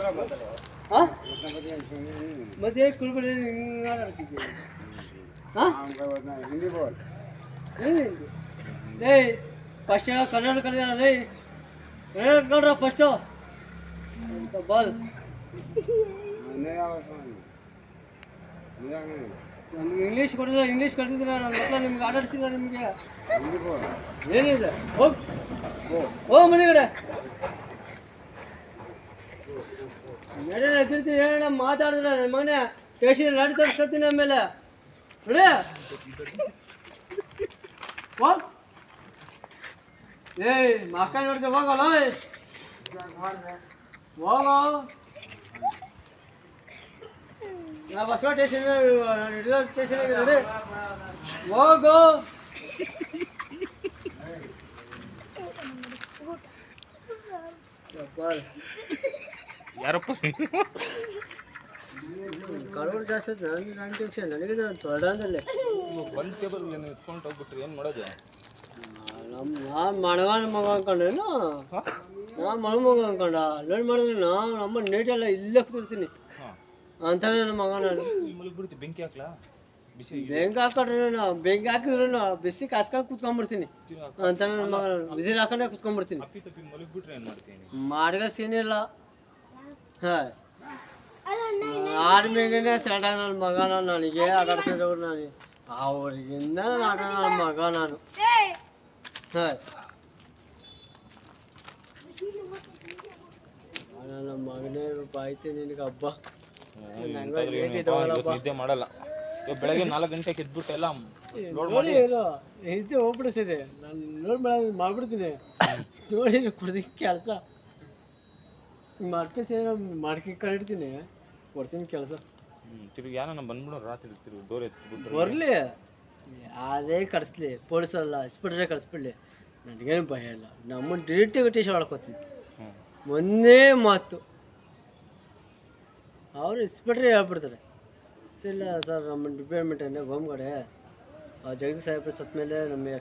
ಹಾಂ ಮತ್ತೆ ಕುಳ್ಬಿಡಿ ಹಿಂಗೆ ಹಾಂ ಏಯ್ ಫಸ್ಟ್ ಕನ್ನಡ ಕಲಿಯೋಣ ರೀ ಕನ್ನಡ ನೋಡ್ರ ಫಸ್ಟು ಬಾಲ್ ನಮ್ಗೆ ಇಂಗ್ಲೀಷ್ ಕೊಡಿದ್ರೆ ಇಂಗ್ಲೀಷ್ ಕಲ್ತಿದ್ರೆ ನನ್ನ ಮಕ್ಕಳು ನಿಮ್ಗೆ ಆಟಾಡ್ಸಿಲ್ಲ ನಿಮಗೆ ಏನಿದೆ ಹೋಗ್ ಓ ಮನೆಗಡೆ ನಡೆ ಎದ್ದಿರ್ತೀನಿ ಹೇಳೋಣ ಮಾತಾಡಿದ್ರೆ ನನ್ನ ಮಗನೇ ಸ್ಟೇಷನ್ ಲಾಡಿ ತರಿಸ್ಕೊತೀನಿ ಆಮೇಲೆ ನೋಡಿ ಹೋಗ್ ಏಯ್ ಮಕ್ಕ ನೋಡ್ದೆ ಹೋಗಲ್ಲ ಹೋಗೋ ನಾ ಬಸವ ಸ್ಟೇಷನ್ ಹಿಡಿದ ಸ್ಟೇಷನ್ ನೋಡಿ ಹೋಗು ಯಾರಪ್ಪ ಕರೋಡ್ ಜಾಸ್ತಿ ಆಯ್ತು ನನ್ನ ಟೆನ್ಷನ್ ನನಗೆ ನಾನು ತೊಡಂದಲ್ಲೇ ಒಂದು ಟೇಬಲ್ ಎತ್ಕೊಂಡು ಹೋಗ್ಬಿಟ್ರಿ ಏನು ಮಾಡೋದು ನಾನು ಮಣಗನ ಮಗ ಅನ್ಕೊಂಡೇನು ನಾನು ಮಣ ಮಗ ಅನ್ಕೊಂಡ ಲೋನ್ ಮಾಡಿದ್ರೆ ನಾನು ನಮ್ಮ ನೇಟೆಲ್ಲ ಇಲ್ಲೇ ಕೂತಿರ್ತೀನಿ ಅಂತ ನನ್ನ ಮಗ ನಾನು ಮಲಗ್ಬಿಡ್ತಿ ಬೆಂಕಿ ಹಾಕ್ಲಾ ಬಿಸಿ ಬೆಂಕಿ ಹಾಕೊಂಡ್ರೆ ನಾನು ಬೆಂಕಿ ಹಾಕಿದ್ರು ಬಿಸಿ ಕಾಸ್ಕೊಂಡು ಕೂತ್ಕೊಂಡ್ಬಿಡ್ತೀನಿ ಅಂತ ನನ್ನ ಮಗ ನಾನು ಬಿಸಿಲು ಹಾಕೊಂಡೆ ಕೂತ್ಕೊಂಡ್ಬಿಡ್ತೀನಿ ತಪ್ಪಿ ತಪ್ಪಿ ಮಲಗ್ಬಿಟ್ರೆ ಏನು ಮಾಡ್ತೀನಿ ಮಾಡಿದ ಸೀನ್ ಇಲ್ಲ ಹಾಂ ಆರ್ಮಿಗೇನೆ ಸೆಡ ನನ್ನ ಮಗ ನಾನು ನನಗೆ ಆಟಾಡ್ತಿದ್ದವ್ರು ನಾನು ಅವ್ರಿಗಿಂತ ಆಟ ನನ್ನ ಮಗ ನಾನು ಹಾಂ ನನ್ನ ಮಗನೇ ಬಾಯ್ತೆ ನಿನಗೆ ಹಬ್ಬ ನಿದ್ದೆ ಮಾಡಲ್ಲ ಬೆಳಗ್ಗೆ 4 ಗಂಟೆಗೆ ಎದ್ಬಿಟ್ಟು ಎಲ್ಲ ನೋಡಿ ಇದ್ದೆ ಹೋಗ್ಬಿಡು ಸರಿ ನಾನು ಲೋಡ್ ಮಾಡ್ಬಿಡ್ತೀನಿ ನೋಡಿ ಕುಡ್ದಕ್ಕೆ ಕೆಲಸ ಮಾಡ್ಕೆ ಸೇರಿ ಮಾಡ್ಕೆ ಕಳಿಡ್ತೀನಿ ಕೊಡ್ತೀನಿ ಕೆಲಸ ತಿರುಗಿ ಯಾರನ್ನ ಬಂದ್ಬಿಡು ರಾತ್ರಿ ತಿರುಗಿ ದೂರ ಎತ್ಬಿಟ್ರು ಬರಲಿ ಯಾರೇ ಕಳಿಸ್ಲಿ ಪೊಲೀಸಲ್ಲ ಇಸ್ಬಿಟ್ರೆ ಕಳಿಸ್ಬಿಡ್ಲಿ ನನಗೇನು ಭಯ ಇಲ್ಲ ನಮ್ಮನ್ನು ಡಿರೆಕ್ಟಿಗೆ ಟೀಚರ್ ಮಾಡ್ಕೋತೀನಿ ಒಂದೇ ಮಾತು ಅವರು ಇಸ್ಬಿಟ್ರೆ ಹೇಳ್ಬಿಡ್ತಾರೆ ಇಲ್ಲ ಸರ್ ನಮ್ಮ ಡಿಪಾರ್ಟ್ಮೆಂಟ್ ಹೋಮ್ ಕಡೆ ಜಗದೀಶ್ ಸಾಹೇಬ್ರು ಸತ್ತ ಮೇಲೆ ನಮಗೆ